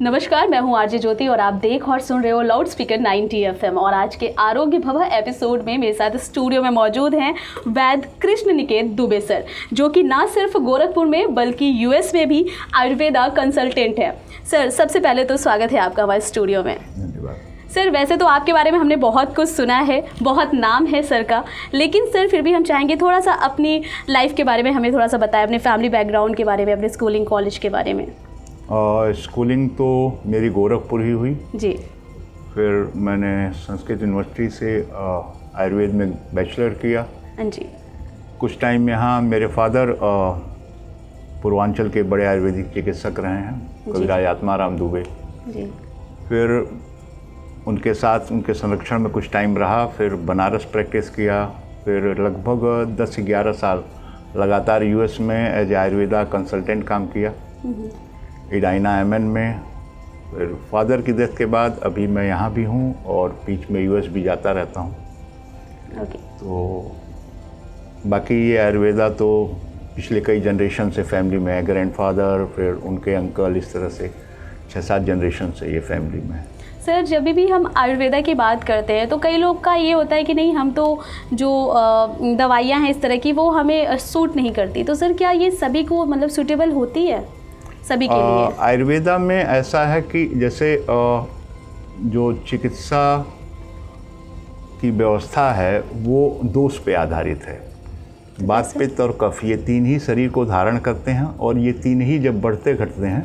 नमस्कार, मैं हूं आरजे ज्योति और आप देख और सुन रहे हो लाउड स्पीकर 90 FM। और आज के आरोग्य भवा एपिसोड में मेरे साथ स्टूडियो में मौजूद हैं वैद्य कृष्ण निकेत दुबे सर, जो कि ना सिर्फ गोरखपुर में बल्कि यूएस में भी आयुर्वेदा कंसल्टेंट है। सर, सबसे पहले तो स्वागत है आपका हमारे स्टूडियो में। धन्यवाद। सर, वैसे तो आपके बारे में हमने बहुत कुछ सुना है, बहुत नाम है सर का, लेकिन सर फिर भी हम चाहेंगे थोड़ा सा अपनी लाइफ के बारे में हमें थोड़ा सा बताएं, अपने फैमिली बैकग्राउंड के बारे में, अपने स्कूलिंग कॉलेज के बारे में। स्कूलिंग तो मेरी गोरखपुर ही हुई जी। फिर मैंने संस्कृत यूनिवर्सिटी से आयुर्वेद में बैचलर किया। हाँ जी। कुछ टाइम यहाँ मेरे फादर पूर्वांचल के बड़े आयुर्वेदिक चिकित्सक रहे हैं, कविराज आत्माराम दुबे जी। फिर उनके साथ उनके संरक्षण में कुछ टाइम रहा, फिर बनारस प्रैक्टिस किया, फिर लगभग 10-11 साल लगातार यूएस में एज आयुर्वेदा कंसल्टेंट काम किया, इडाइना एमएन में। फिर फादर की डेथ के बाद अभी मैं यहाँ भी हूँ और बीच में यूएस भी जाता रहता हूँ। ओके। तो बाकी ये आयुर्वेदा तो पिछले कई जनरेशन से फैमिली में है, ग्रैंडफादर, फिर उनके अंकल, इस तरह से 6-7 जनरेशन से ये फैमिली में है। सर, जब भी हम आयुर्वेदा की बात करते हैं तो कई लोग का ये होता है कि नहीं, हम तो जो दवाइयाँ हैं इस तरह की वो हमें सूट नहीं करती। तो सर, क्या ये सभी को मतलब सूटेबल होती है सभी के लिए? आयुर्वेदा में ऐसा है कि जैसे जो चिकित्सा की व्यवस्था है वो दोष पे आधारित है। वात, पित्त और कफ ये तीन ही शरीर को धारण करते हैं और ये तीन ही जब बढ़ते घटते हैं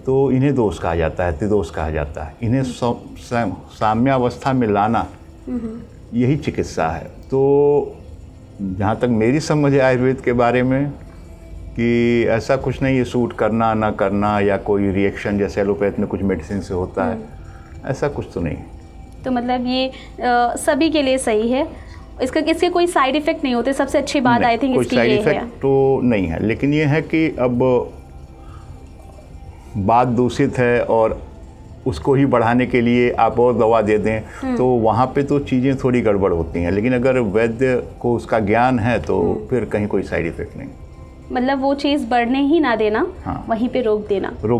तो इन्हें दोष कहा जाता है, त्रिदोष कहा जाता है। इन्हें साम्यावस्था में लाना यही चिकित्सा है। तो जहाँ तक मेरी समझ है आयुर्वेद के बारे में कि ऐसा कुछ नहीं है सूट करना ना करना या कोई रिएक्शन जैसे एलोपैथ में कुछ मेडिसिन से होता है, ऐसा कुछ तो नहीं। तो मतलब ये सभी के लिए सही है, इसके कोई साइड इफ़ेक्ट नहीं होते। सबसे अच्छी बात आई थिंक इसकी ये है। कोई साइड इफेक्ट तो नहीं है, लेकिन ये है कि अब बात दूषित है और उसको ही बढ़ाने के लिए आप और दवा दे दें तो वहाँ पे तो चीज़ें थोड़ी गड़बड़ होती हैं। लेकिन अगर वैद्य को उसका ज्ञान है तो फिर कहीं कोई साइड इफेक्ट नहीं। मतलब वो चीज़ बढ़ने ही ना देना, हाँ, वहीं पे रोक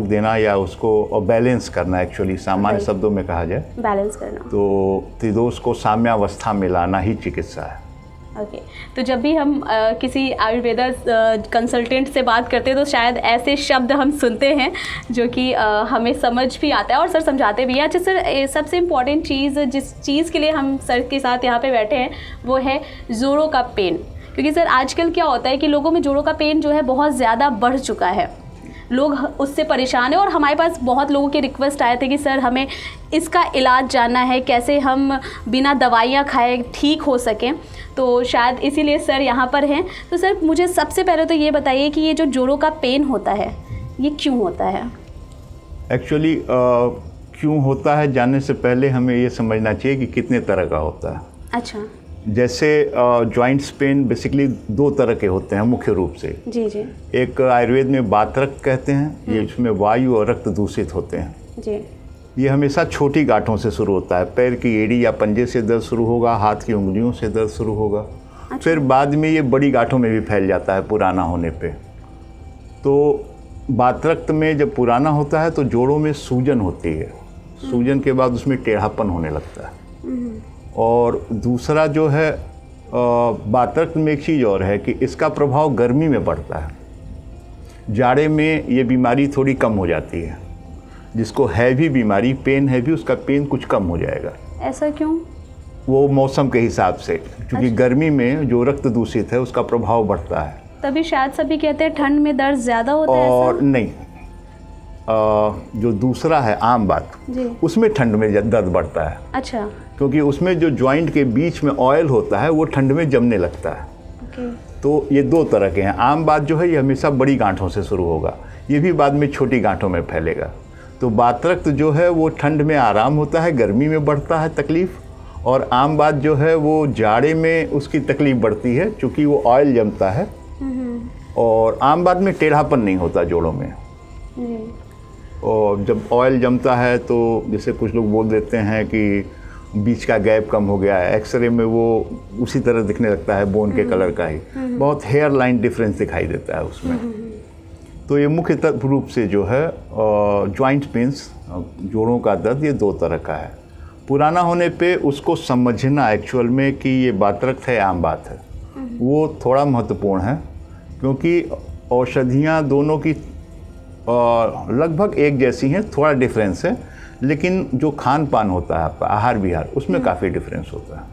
देना या उसको बैलेंस करना, एक्चुअली सामान्य शब्दों में कहा जाए बैलेंस करना। तो त्रिदोष को साम्यावस्था में लाना ही चिकित्सा है। ओके। तो जब भी हम किसी आयुर्वेदा कंसल्टेंट से बात करते हैं तो शायद ऐसे शब्द हम सुनते हैं जो कि हमें समझ भी आता है और सर समझाते भी हैं। अच्छा सर, सबसे इम्पॉर्टेंट चीज़ जिस चीज़ के लिए हम सर के साथ यहाँ पे बैठे हैं वो है जोड़ों का पेन। क्योंकि सर आजकल क्या होता है कि लोगों में जोड़ों का पेन जो है बहुत ज़्यादा बढ़ चुका है, लोग उससे परेशान हैं। और हमारे पास बहुत लोगों के रिक्वेस्ट आए थे कि सर हमें इसका इलाज जानना है, कैसे हम बिना दवाइयाँ खाए ठीक हो सकें। तो शायद इसीलिए सर यहाँ पर हैं। तो सर मुझे सबसे पहले तो ये बताइए कि ये जो जोड़ों का पेन होता है ये क्यों होता है? एक्चुअली क्यों होता है जानने से पहले हमें ये समझना चाहिए कि कितने तरह का होता है। अच्छा। जैसे जॉइंट्स पेन बेसिकली 2 तरह के होते हैं मुख्य रूप से। जी जी। एक आयुर्वेद में वातरक्त कहते हैं, ये इसमें वायु और रक्त दूषित होते हैं जी। ये हमेशा छोटी गांठों से शुरू होता है, पैर की एड़ी या पंजे से दर्द शुरू होगा, हाथ की उंगलियों से दर्द शुरू होगा। अच्छा। फिर बाद में ये बड़ी गांठों में भी फैल जाता है पुराना होने पे। तो वातरक्त में जब पुराना होता है तो जोड़ों में सूजन होती है, सूजन के बाद उसमें टेढ़ापन होने लगता है। और दूसरा जो है वातरक्त में एक चीज़ और है कि इसका प्रभाव गर्मी में बढ़ता है, जाड़े में ये बीमारी थोड़ी कम हो जाती है। जिसको हैवी बीमारी, पेन हैवी, उसका पेन कुछ कम हो जाएगा। ऐसा क्यों? वो मौसम के हिसाब से, क्योंकि गर्मी में जो रक्त दूषित है उसका प्रभाव बढ़ता है। तभी शायद सभी कहते हैं ठंड में दर्द ज़्यादा होता है। और नहीं, जो दूसरा है आम बात, उसमें ठंड में दर्द बढ़ता है। अच्छा। क्योंकि उसमें जो जॉइंट के बीच में ऑयल होता है वो ठंड में जमने लगता है। ओके। तो ये 2 तरह के हैं। आम बात जो है ये हमेशा बड़ी गांठों से शुरू होगा, ये भी बाद में छोटी गांठों में फैलेगा। तो वातरक्त जो है वो ठंड में आराम होता है, गर्मी में बढ़ता है तकलीफ़। और आम बात जो है वो जाड़े में उसकी तकलीफ़ बढ़ती है क्योंकि वो ऑयल जमता है। और आम बात में टेढ़ापन नहीं होता जोड़ों में। और जब ऑयल जमता है तो जैसे कुछ लोग बोल देते हैं कि बीच का गैप कम हो गया है, एक्सरे में वो उसी तरह दिखने लगता है, बोन के कलर का ही, बहुत हेयर लाइन डिफरेंस दिखाई देता है उसमें। तो ये मुख्य रूप से जो है जॉइंट पेन्स, जोड़ों का दर्द, ये दो तरह का है। पुराना होने पे उसको समझना एक्चुअल में कि ये बातरक्त है आम बात है, वो थोड़ा महत्वपूर्ण है, क्योंकि औषधियाँ दोनों की लगभग एक जैसी हैं, थोड़ा डिफरेंस है, लेकिन जो खान पान होता है आपका आहार विहार, उसमें काफ़ी डिफरेंस होता है।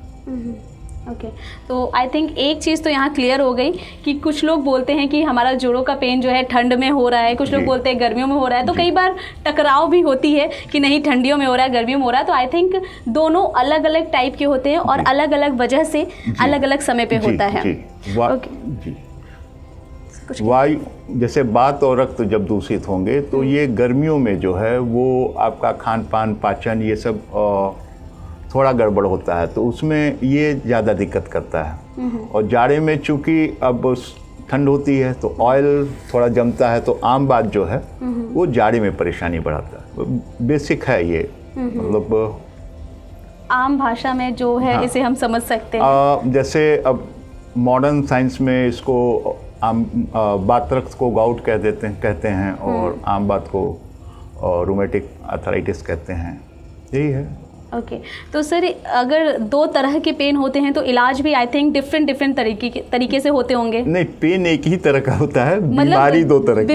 ओके, तो आई थिंक एक चीज़ तो यहाँ क्लियर हो गई कि कुछ लोग बोलते हैं कि हमारा जोड़ों का पेन जो है ठंड में हो रहा है, कुछ लोग बोलते हैं गर्मियों में हो रहा है, तो कई बार टकराव भी होती है कि नहीं ठंडियों में हो रहा है, गर्मियों में हो रहा है। तो आई थिंक दोनों अलग अलग टाइप के होते हैं और अलग अलग वजह से अलग अलग समय पे होता है। जी, वायु जैसे बात और रक्त जब दूषित होंगे तो ये गर्मियों में जो है वो आपका खान पान, पाचन, ये सब थोड़ा गड़बड़ होता है, तो उसमें ये ज़्यादा दिक्कत करता है। और जाड़े में चूँकि अब ठंड होती है तो ऑयल थोड़ा जमता है, तो आम बात जो है वो जाड़े में परेशानी बढ़ाता है। बेसिक है ये, मतलब आम भाषा में जो है। हाँ, इसे हम समझ सकते हैं। जैसे अब मॉडर्न साइंस में इसको बातरक्त को गाउट कहते हैं और आम बात को रूमेटिक आर्थराइटिस कहते हैं, यही है। ओके, तो सर अगर दो तरह के पेन होते हैं तो इलाज भी आई थिंक डिफरेंट तरीके से होते होंगे। नहीं, पेन एक ही तरह का होता है, बीमारी दो तरह की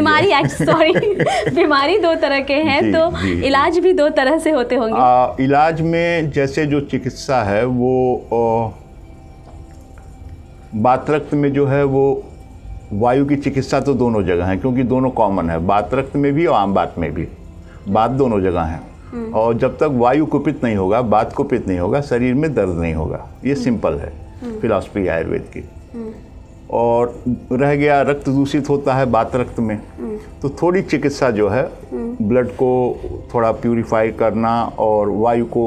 बीमारी दो तरह के हैं, तो इलाज भी दो तरह से होते होंगे। इलाज में जैसे जो चिकित्सा है वो बातरक्त में जो है वो वायु की चिकित्सा तो दोनों जगह है, क्योंकि दोनों कॉमन है, बातरक्त में भी और आम बात में भी, बात दोनों जगह है। और जब तक वायु कुपित नहीं होगा, बात कुपित नहीं होगा, शरीर में दर्द नहीं होगा। ये सिंपल है फिलॉसफी आयुर्वेद की। और रह गया रक्त दूषित होता है बातरक्त में, तो थोड़ी चिकित्सा जो है ब्लड को थोड़ा प्यूरिफाई करना और वायु को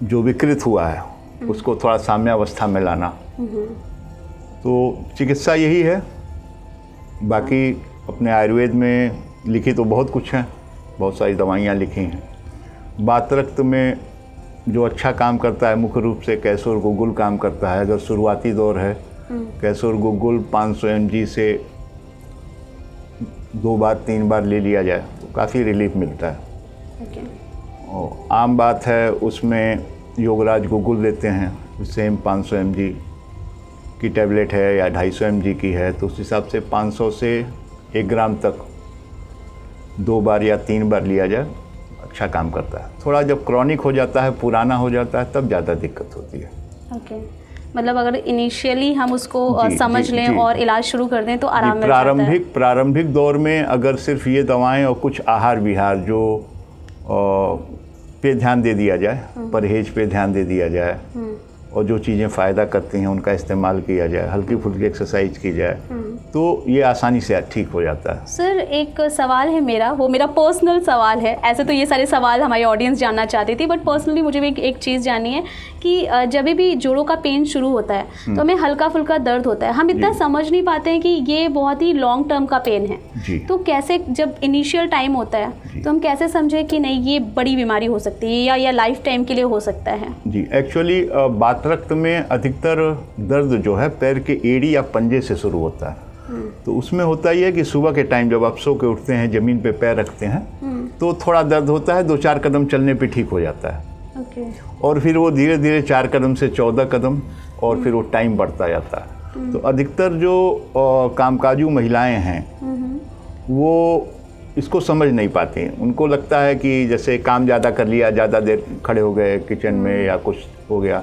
जो विकृत हुआ है उसको थोड़ा साम्यावस्था में लाना, तो चिकित्सा यही है। बाकी अपने आयुर्वेद में लिखी तो बहुत कुछ है, बहुत सारी दवाइयाँ लिखी हैं। बातरक्त में जो अच्छा काम करता है मुख्य रूप से कैसोर गुग्गुल काम करता है। अगर शुरुआती दौर है, कैसोर गुग्गुल 500 mg से 2 बार 3 बार ले लिया जाए तो काफ़ी रिलीफ मिलता है। और आम बात है उसमें योगराज गुग्गुल देते हैं, सेम 500 mg की टैबलेट है या 250 mg की है, तो उस हिसाब से 500 से 1 ग्राम तक 2 बार या 3 बार लिया जाए, अच्छा काम करता है। थोड़ा जब क्रॉनिक हो जाता है, पुराना हो जाता है, तब ज़्यादा दिक्कत होती है। ओके, मतलब अगर इनिशियली हम उसको समझ लें और इलाज शुरू कर दें तो आराम मिल जाता है। प्रारंभिक दौर में अगर सिर्फ ये दवाएं और कुछ आहार विहार जो पे ध्यान दे दिया जाए, परहेज पे ध्यान दे दिया जाए और जो चीज़ें फ़ायदा करती हैं उनका इस्तेमाल किया जाए, हल्की फुल्की एक्सरसाइज की जाए, तो ये आसानी से ठीक हो जाता है। सर एक सवाल है मेरा, वो मेरा पर्सनल सवाल है। ऐसे तो ये सारे सवाल हमारी ऑडियंस जानना चाहती थी, बट पर्सनली मुझे भी एक चीज़ जाननी है कि जब भी जोड़ों का पेन शुरू होता है तो हमें हल्का फुल्का दर्द होता है, हम इतना समझ नहीं पाते हैं कि ये बहुत ही लॉन्ग टर्म का पेन है। तो कैसे, जब इनिशियल टाइम होता है तो हम कैसे समझें कि नहीं ये बड़ी बीमारी हो सकती है या लाइफ टाइम के लिए हो सकता है? जी, एक्चुअली बातरक्त में अधिकतर दर्द जो है पैर के एड़ी या पंजे से शुरू होता है। तो उसमें होता ही है कि सुबह के टाइम जब आप सो के उठते हैं, ज़मीन पे पैर रखते हैं, तो थोड़ा दर्द होता है, 2-4 कदम चलने पे ठीक हो जाता है। और फिर वो धीरे धीरे 4 कदम से 14 कदम और फिर वो टाइम बढ़ता जाता है। तो अधिकतर जो कामकाजू महिलाएं हैं वो इसको समझ नहीं पाती। उनको लगता है कि जैसे काम ज़्यादा कर लिया, ज़्यादा देर खड़े हो गए किचन में या कुछ हो गया,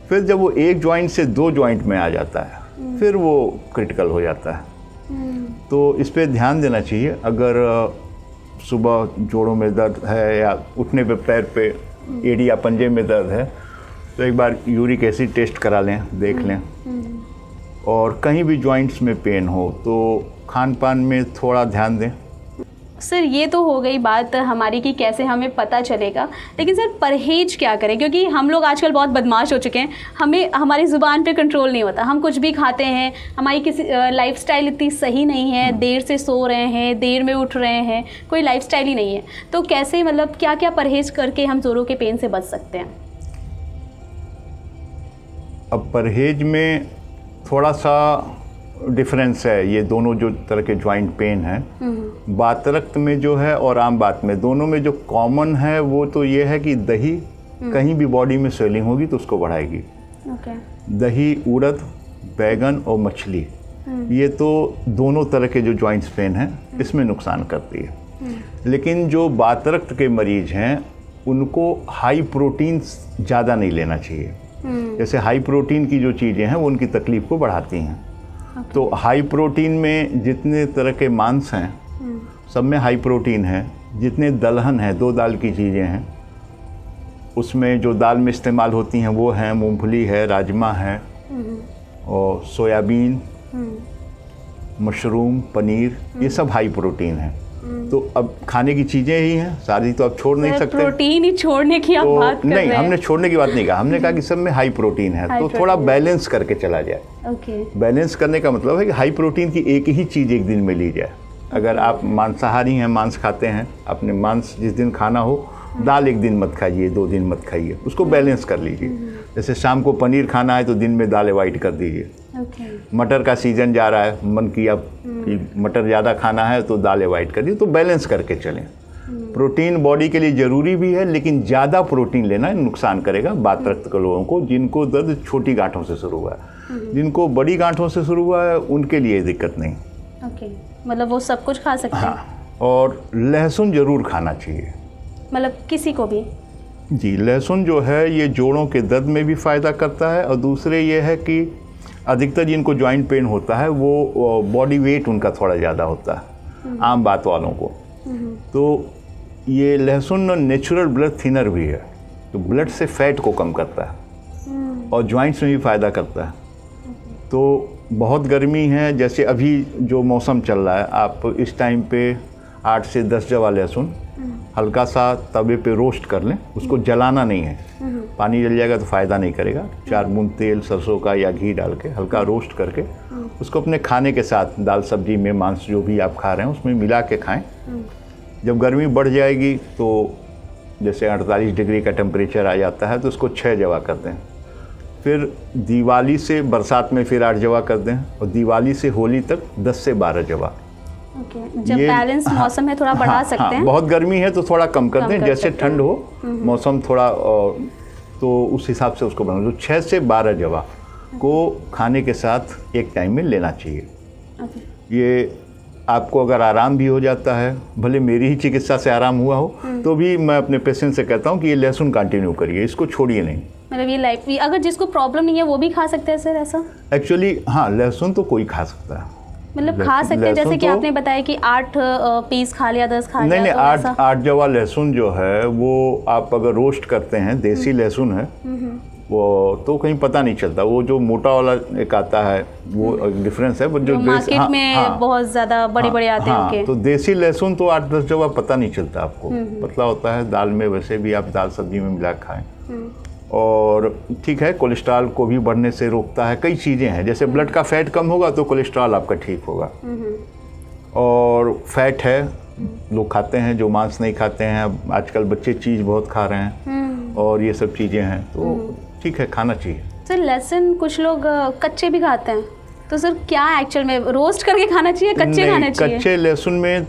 फिर जब वो एक जॉइंट से 2 जॉइंट में आ जाता है फिर वो क्रिटिकल हो जाता है। तो इस पे ध्यान देना चाहिए। अगर सुबह जोड़ों में दर्द है या उठने पे पैर पे एड़ी या पंजे में दर्द है तो एक बार यूरिक एसिड टेस्ट करा लें, देख लें। और कहीं भी जॉइंट्स में पेन हो तो खान पान में थोड़ा ध्यान दें। सर ये तो हो गई बात हमारी कि कैसे हमें पता चलेगा, लेकिन सर परहेज क्या करें? क्योंकि हम लोग आजकल बहुत बदमाश हो चुके हैं, हमें हमारी ज़ुबान पे कंट्रोल नहीं होता, हम कुछ भी खाते हैं, हमारी किसी लाइफस्टाइल इतनी सही नहीं है, देर से सो रहे हैं, देर में उठ रहे हैं, कोई लाइफस्टाइल ही नहीं है। तो कैसे, मतलब क्या क्या परहेज करके हम जोड़ों के पेन से बच सकते हैं? अब परहेज में थोड़ा सा डिफरेंस है ये दोनों जो तरह के जॉइंट पेन हैं, वातरक्त में जो है और आम बात में, दोनों में जो कॉमन है वो तो ये है कि दही कहीं भी बॉडी में स्वेलिंग होगी तो उसको बढ़ाएगी। दही, उड़द, बैगन और मछली, ये तो दोनों तरह के जो जॉइंट्स पेन हैं इसमें नुकसान करती है। लेकिन जो वातरक्त के मरीज हैं उनको हाई प्रोटीन ज़्यादा नहीं लेना चाहिए। जैसे हाई प्रोटीन की जो चीज़ें हैं वो उनकी तकलीफ को बढ़ाती हैं। तो हाई प्रोटीन में जितने तरह के मांस हैं सब में हाई प्रोटीन है। जितने दलहन हैं, 2 दाल की चीज़ें हैं, उसमें जो दाल में इस्तेमाल होती हैं वो हैं मूंगफली है, राजमा है और सोयाबीन, मशरूम, पनीर, ये सब हाई प्रोटीन है। तो अब खाने की चीज़ें ही हैं, सारी तो आप छोड़ नहीं सकते। प्रोटीन ही छोड़ने की आप तो बात कर रहे हैं। नहीं, हमने छोड़ने की बात नहीं कहा, हमने कहा कि सब में हाई प्रोटीन है, तो थोड़ा बैलेंस करके चला जाए। बैलेंस करने का मतलब है कि हाई प्रोटीन की एक ही चीज़ एक दिन में ली जाए। अगर आप मांसाहारी हैं, मांस खाते हैं, अपने मांस जिस दिन खाना हो, दाल एक दिन मत खाइए, 2 दिन मत खाइए, उसको बैलेंस कर लीजिए। जैसे शाम को पनीर खाना है तो दिन में दाल अवॉइड कर दीजिए। मटर का सीज़न जा रहा है, मन किया कि मटर ज़्यादा खाना है तो दाल अवॉइड करिए। तो बैलेंस करके चलें। प्रोटीन बॉडी के लिए ज़रूरी भी है, लेकिन ज़्यादा प्रोटीन लेना नुकसान करेगा वातरक्त के लोगों को, जिनको दर्द छोटी गांठों से शुरू हुआ है। जिनको बड़ी गांठों से शुरू हुआ है उनके लिए दिक्कत नहीं। मतलब वो सब कुछ खा सकते हैं। और लहसुन ज़रूर खाना चाहिए, मतलब किसी को भी। जी, लहसुन जो है ये जोड़ों के दर्द में भी फ़ायदा करता है। और दूसरे ये है कि अधिकतर जिनको जॉइंट पेन होता है वो बॉडी वेट उनका थोड़ा ज़्यादा होता है, आम बात वालों को। तो ये लहसुन नेचुरल ब्लड थिनर भी है, तो ब्लड से फैट को कम करता है और जॉइंट्स में भी फ़ायदा करता है। तो बहुत गर्मी है, जैसे अभी जो मौसम चल रहा है, आप इस टाइम पे 8 से 10 जवा लहसुन हल्का सा तवे पे रोस्ट कर लें। उसको जलाना नहीं है, पानी जल जाएगा तो फ़ायदा नहीं करेगा। 4 बूंद तेल सरसों का या घी डाल के हल्का रोस्ट करके उसको अपने खाने के साथ, दाल सब्जी में, मांस जो भी आप खा रहे हैं उसमें मिला के खाएं। जब गर्मी बढ़ जाएगी तो जैसे 48 डिग्री का टेम्परेचर आ जाता है तो उसको 6 जवा कर दें। फिर दिवाली से बरसात में फिर 8 जवा कर दें और दिवाली से होली तक 10 से 12 जवा। जब बैलेंस मौसम है थोड़ा बढ़ा सकते हैं। बहुत गर्मी है तो थोड़ा कम कर दें, जैसे ठंड हो मौसम थोड़ा तो उस हिसाब से उसको बनाओ। तो 6 से 12 जवा को खाने के साथ एक टाइम में लेना चाहिए। ये आपको अगर आराम भी हो जाता है, भले मेरी ही चिकित्सा से आराम हुआ हो, तो भी मैं अपने पेशेंट से कहता हूँ कि ये लहसुन कंटिन्यू करिए, इसको छोड़िए नहीं। मतलब ये लाइफ भी, अगर जिसको प्रॉब्लम नहीं है वो भी खा सकते हैं सर ऐसा? एक्चुअली हाँ, लहसुन तो कोई खा सकता है, मतलब खा सकते हैं। जैसे कि आपने बताया कि 8 पीस खा लिया, 10 खा लिया। नहीं, 8 जवा लहसुन जो है वो आप अगर रोस्ट करते हैं, देसी लहसुन है वो, तो कहीं पता नहीं चलता। वो जो मोटा वाला एक आता है वो डिफरेंस है, बट जो मार्केट में बहुत ज़्यादा बड़े आते हैं। तो देसी लहसुन तो 8-10 जवा पता नहीं चलता आपको, पतला होता है। दाल में वैसे भी आप दाल सब्जी में मिला खाएं। और ठीक है, कोलेस्ट्रॉल को भी बढ़ने से रोकता है। कई चीज़ें हैं, जैसे ब्लड का फैट कम होगा तो कोलेस्ट्रॉल आपका ठीक होगा। और फैट है, लोग खाते हैं जो मांस नहीं खाते हैं। आजकल बच्चे चीज़ बहुत खा रहे हैं और ये सब चीज़ें हैं, तो ठीक है, खाना चाहिए। सर लहसुन कुछ लोग कच्चे भी खाते हैं, तो सर क्या एक्चुअल में रोस्ट करके खाना चाहिए, कच्चे खाना चाहिए? कच्चे लहसुन में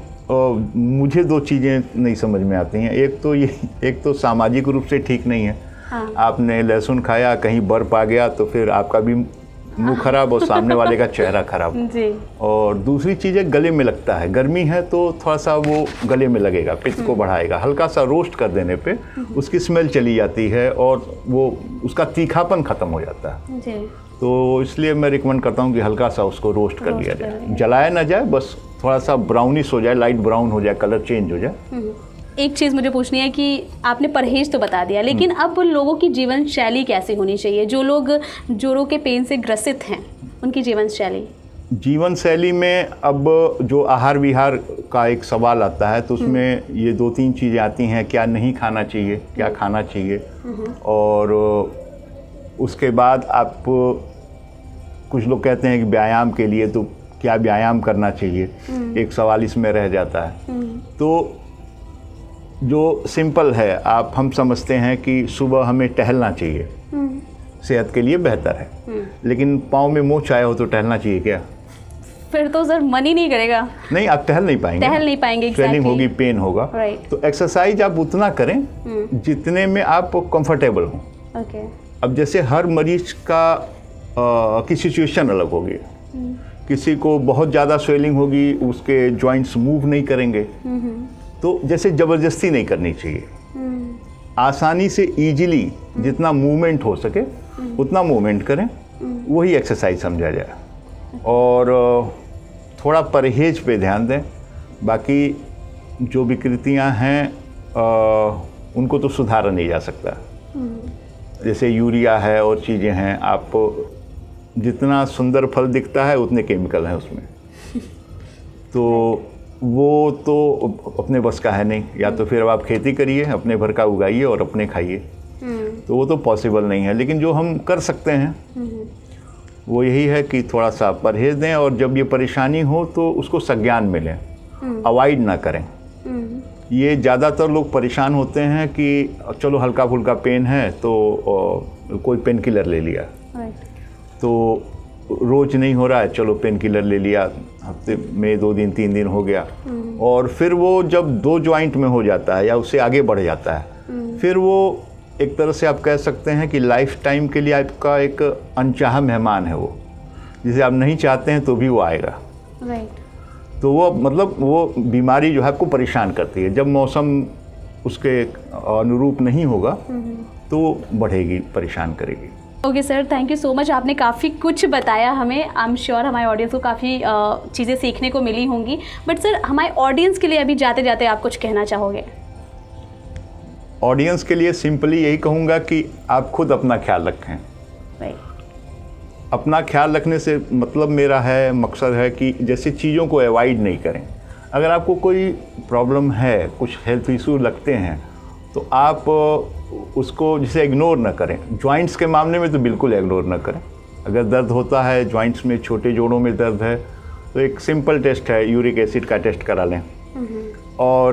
मुझे 2 चीज़ें नहीं समझ में आती हैं। एक तो सामाजिक रूप से ठीक नहीं है। आपने लहसुन खाया, कहीं बर्फ आ गया तो फिर आपका भी मुंह खराब और सामने वाले का चेहरा खराब जी। और दूसरी चीज़ है, गले में लगता है। गर्मी है तो थोड़ा सा वो गले में लगेगा, पित्त को बढ़ाएगा। हल्का सा रोस्ट कर देने पे उसकी स्मेल चली जाती है और वो उसका तीखापन ख़त्म हो जाता है जी। तो इसलिए मैं रिकमेंड करता हूँ कि हल्का सा उसको रोस्ट कर लिया जाए, जलाया ना जाए, बस थोड़ा सा ब्राउनिश हो जाए, लाइट ब्राउन हो जाए, कलर चेंज हो जाए। एक चीज़ मुझे पूछनी है कि आपने परहेज तो बता दिया, लेकिन अब लोगों की जीवन शैली कैसी होनी चाहिए? जो लोग जोड़ों के पेन से ग्रसित हैं, उनकी जीवन शैली में अब जो आहार विहार का एक सवाल आता है, तो उसमें ये 2-3 चीज़ें आती हैं। क्या नहीं खाना चाहिए, क्या खाना चाहिए, और उसके बाद आप, कुछ लोग कहते हैं कि व्यायाम के लिए तो क्या व्यायाम करना चाहिए, एक सवाल इसमें रह जाता है। तो जो सिंपल है, हम समझते हैं कि सुबह हमें टहलना चाहिए, सेहत के लिए बेहतर है। लेकिन पाँव में मोच आया हो तो टहलना चाहिए क्या? फिर तो सर मन ही नहीं करेगा, नहीं आप टहल नहीं पाएंगे, स्वेलिंग होगी, पेन होगा। तो एक्सरसाइज आप उतना करें जितने में आप कंफर्टेबल हो। अब जैसे हर मरीज की सिचुएशन अलग होगी, किसी को बहुत ज़्यादा स्वेलिंग होगी, उसके जॉइंट्स मूव नहीं करेंगे, तो जैसे ज़बरदस्ती नहीं करनी चाहिए, आसानी से इजीली जितना मूवमेंट हो सके उतना मूवमेंट करें, वही एक्सरसाइज समझा जाए। और थोड़ा परहेज पे ध्यान दें, बाकी जो विकृतियां हैं उनको तो सुधारा नहीं जा सकता, जैसे यूरिया है और चीज़ें हैं, आप जितना सुंदर फल दिखता है उतने केमिकल हैं उसमें, तो वो तो अपने बस का है नहीं। या तो फिर अब आप खेती करिए, अपने भर का उगाइए और अपने खाइए, तो वो तो पॉसिबल नहीं है। लेकिन जो हम कर सकते हैं वो यही है कि थोड़ा सा परहेज दें, और जब ये परेशानी हो तो उसको संज्ञान में लें, अवॉइड ना करें। ये ज़्यादातर लोग परेशान होते हैं कि चलो हल्का फुल्का पेन है तो कोई पेन किलर ले लिया, तो रोज़ नहीं हो रहा है, चलो पेन किलर ले लिया, हफ्ते में 2 दिन 3 दिन हो गया, और फिर वो जब 2 जॉइंट में हो जाता है या उससे आगे बढ़ जाता है, फिर वो एक तरह से आप कह सकते हैं कि लाइफ टाइम के लिए आपका एक अनचाहा मेहमान है वो, जिसे आप नहीं चाहते हैं तो भी वो आएगा। तो वो मतलब वो बीमारी जो है आपको परेशान करती है, जब मौसम उसके अनुरूप नहीं होगा तो बढ़ेगी, परेशान करेगी। Okay sir, thank you so much, आपने काफ़ी कुछ बताया हमें। आई एम श्योर हमारे ऑडियंस को काफ़ी चीज़ें सीखने को मिली होंगी। बट सर, हमारे ऑडियंस के लिए अभी जाते जाते आप कुछ कहना चाहोगे? ऑडियंस के लिए सिंपली यही कहूँगा कि आप खुद अपना ख्याल रखें। अपना ख्याल रखने से मतलब मेरा है, मकसद है कि जैसे चीज़ों को अवॉइड नहीं करें। अगर आपको कोई प्रॉब्लम है, कुछ हेल्थ इशू लगते हैं, तो आप उसको जैसे इग्नोर ना करें। जॉइंट्स के मामले में तो बिल्कुल इग्नोर ना करें। अगर दर्द होता है जॉइंट्स में, छोटे जोड़ों में दर्द है, तो एक सिंपल टेस्ट है, यूरिक एसिड का टेस्ट करा लें। और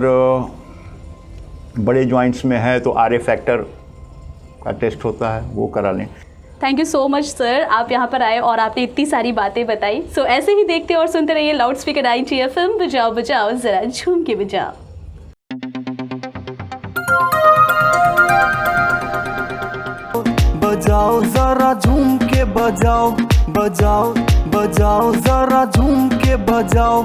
बड़े जॉइंट्स में है तो RA फैक्टर का टेस्ट होता है, वो करा लें। Thank you so much sir, आप यहाँ पर आए और आपने इतनी सारी बातें बताई। सो ऐसे ही देखते और सुनते रहिए लाउड स्पीकर 90 FM, बजाओ बजाओ ज़रा झूम के बजाओ। बजाओ जरा झूम के बजाओ, बजाओ बजाओ जरा झूम के बजाओ।